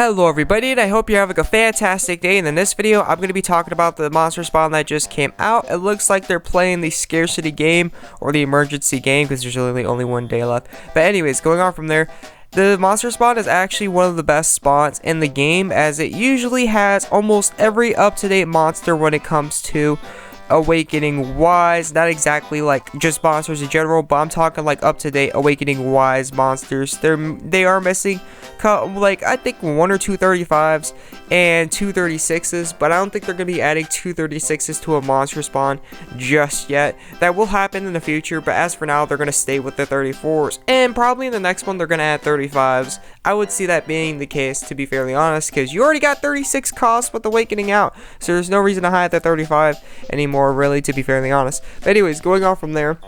Hello everybody, and I hope you're having a fantastic day. And in this video, I'm going to be talking about the monster spawn that just came out. It looks like they're playing the scarcity game or the emergency game because there's really only one day left. But anyways, going on from there, the monster spawn is actually one of the best spawns in the game, as it usually has almost every up-to-date monster when it comes to awakening wise. Not exactly like just monsters in general, but I'm talking like up-to-date awakening wise monsters. They are missing like I think 1 or 2 35s and 2 36s, but I don't think they're gonna be adding 2 36s to a monster spawn just yet. That will happen in the future, but as for now, they're gonna stay with the 34s, and probably in the next one they're gonna add 35s. I would see that being the case, to be fairly honest, because you already got 36 costs with awakening out, so there's no reason to hide the 35 anymore, really, to be fairly honest. But anyways, going on from there,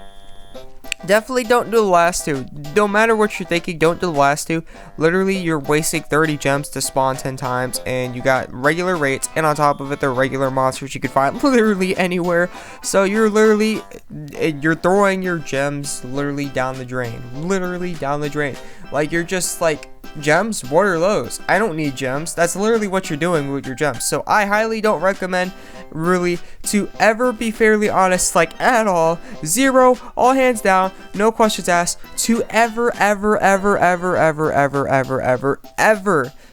definitely don't do the last two. No matter what you're thinking, don't do the last two. Literally, you're wasting 30 gems to spawn 10 times, and you got regular rates, and on top of it, they're regular monsters you could find literally anywhere. So you're throwing your gems literally down the drain. Literally down the drain. Like, you're just like, gems? What are those? I don't need gems. That's literally what you're doing with your gems. So I highly don't recommend, really, to ever, be fairly honest, like at all, zero, all hands down, no questions asked, to ever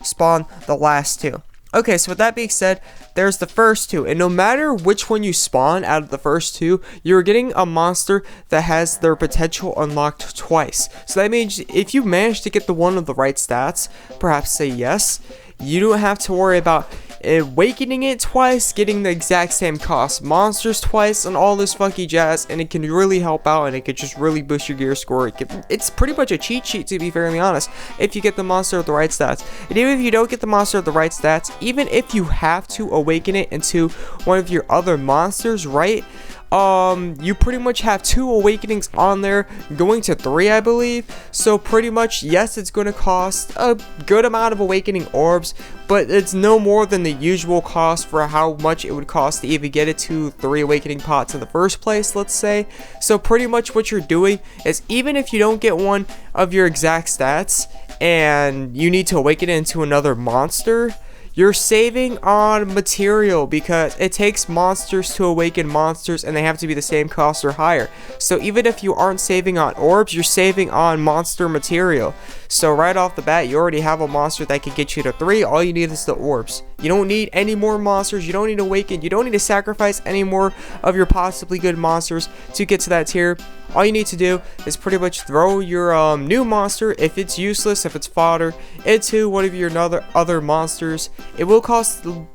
spawn the last two. Okay, so with that being said, there's the first two, and no matter which one you spawn out of the first two, you're getting a monster that has their potential unlocked twice. So that means if you manage to get the one of the right stats, perhaps say yes, you don't have to worry about awakening it twice, getting the exact same cost monsters twice, and all this funky jazz, and it can really help out, and it could just really boost your gear score. It's pretty much a cheat sheet, to be fairly honest, if you get the monster with the right stats. And even if you don't get the monster with the right stats, even if you have to awaken it into one of your other monsters, right, you pretty much have 2 awakenings on there, going to 3, I believe. So pretty much, yes, it's going to cost a good amount of awakening orbs, but it's no more than the usual cost for how much it would cost to even get it to 3 awakening pots in the first place, let's say. So pretty much what you're doing is, even if you don't get one of your exact stats and you need to awaken it into another monster, you're saving on material, because it takes monsters to awaken monsters, and they have to be the same cost or higher. So even if you aren't saving on orbs, you're saving on monster material. So right off the bat, you already have a monster that can get you to 3. All you need is the orbs. You don't need any more monsters. You don't need to awaken. You don't need to sacrifice any more of your possibly good monsters to get to that tier. All you need to do is pretty much throw your new monster, if it's useless, if it's fodder, into one of your other monsters. It will cost the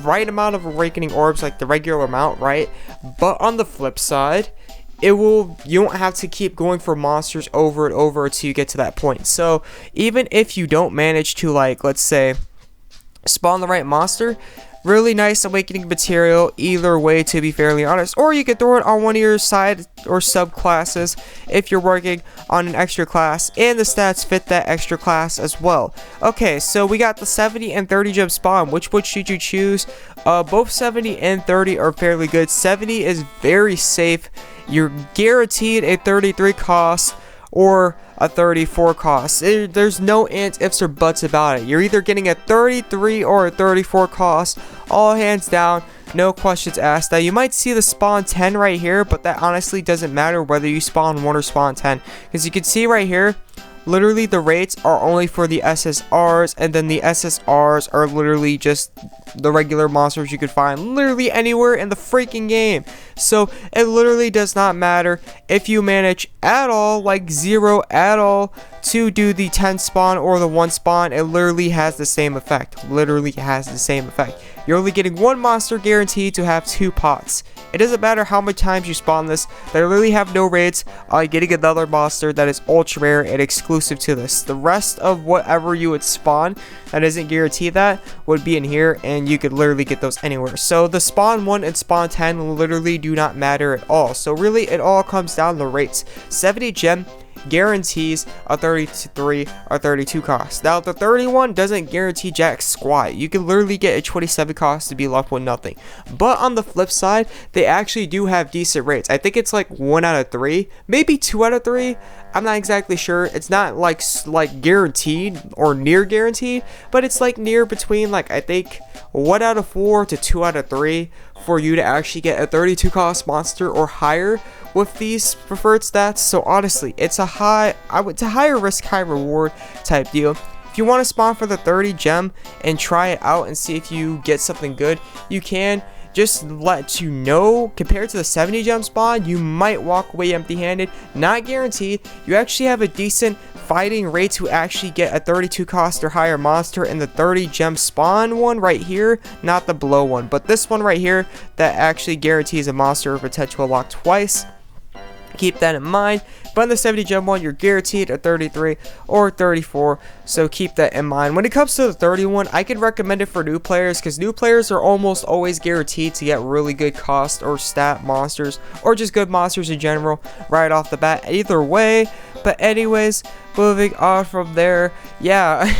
right amount of awakening orbs, like the regular amount, right? But on the flip side, you won't have to keep going for monsters over and over until you get to that point. So even if you don't manage to, like, let's say, spawn the right monster, really nice awakening material either way, to be fairly honest. Or you could throw it on one of your side or subclasses if you're working on an extra class and the stats fit that extra class as well. Okay, so we got the 70 and 30 gem spawn. Which should you choose? Both 70 and 30 are fairly good. 70 is very safe. You're guaranteed a 33 cost or a 34 cost. There's no ands, ifs, or buts about it. You're either getting a 33 or a 34 cost, all hands down, no questions asked. Now you might see the spawn 10 right here, but that honestly doesn't matter whether you spawn 1 or spawn 10, because you can see right here, literally the rates are only for the SSRs, and then the SSRs are literally just the regular monsters you could find literally anywhere in the freaking game. So it literally does not matter if you manage at all, like zero at all, to do the 10 spawn or the 1 spawn. It literally has the same effect. Literally has the same effect. You're only getting 1 monster guaranteed to have 2 pots. It doesn't matter how many times you spawn this. They literally have no rates on getting another monster that is ultra rare and exclusive to this. The rest of whatever you would spawn that isn't guaranteed that would be in here, and you could literally get those anywhere. So the spawn 1 and spawn 10 literally do not matter at all. So really, it all comes down to rates. 70 gem guarantees a 33 or 32 cost. Now the 31 doesn't guarantee jack squat. You can literally get a 27 cost to be left with nothing. But on the flip side, they actually do have decent rates. I think it's like 1 out of 3, maybe 2 out of 3. I'm not exactly sure. It's not like guaranteed or near guaranteed, but it's like near between like I think 1 out of 4 to 2 out of 3 for you to actually get a 32 cost monster or higher with these preferred stats. So honestly, it's a higher risk, high reward type deal. If you want to spawn for the 30 gem and try it out and see if you get something good, you can. Just let you know, compared to the 70 gem spawn, you might walk away empty-handed. Not guaranteed. You actually have a decent fighting rate to actually get a 32 cost or higher monster in the 30 gem spawn one right here, not the below one, but this one right here that actually guarantees a monster or potential lock twice. Keep that in mind. But in the 70 gem one, you're guaranteed a 33 or 34, so keep that in mind. When it comes to the 31, I can recommend it for new players because new players are almost always guaranteed to get really good cost or stat monsters, or just good monsters in general right off the bat, either way. But anyways, moving on from there, yeah,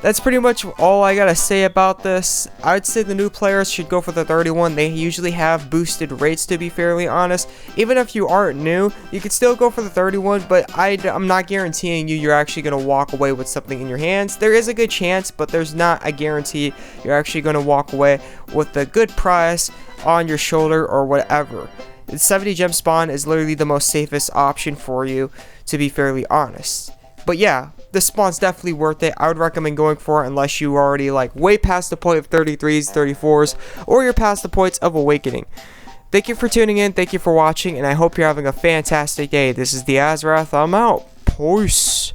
that's pretty much all I gotta say about this. I'd say the new players should go for the 31. They usually have boosted rates, to be fairly honest. Even if you aren't new, you could still go for the 31, but I'm not guaranteeing you're actually gonna walk away with something in your hands. There is a good chance, but there's not a guarantee you're actually gonna walk away with a good prize on your shoulder or whatever. The 70 gem spawn is literally the most safest option for you, to be fairly honest. But yeah, this spawn's definitely worth it. I would recommend going for it unless you are already like way past the point of 33s, 34s, or you're past the points of awakening. Thank you for tuning in. Thank you for watching, and I hope you're having a fantastic day. This is the AzureWrath. I'm out. Peace.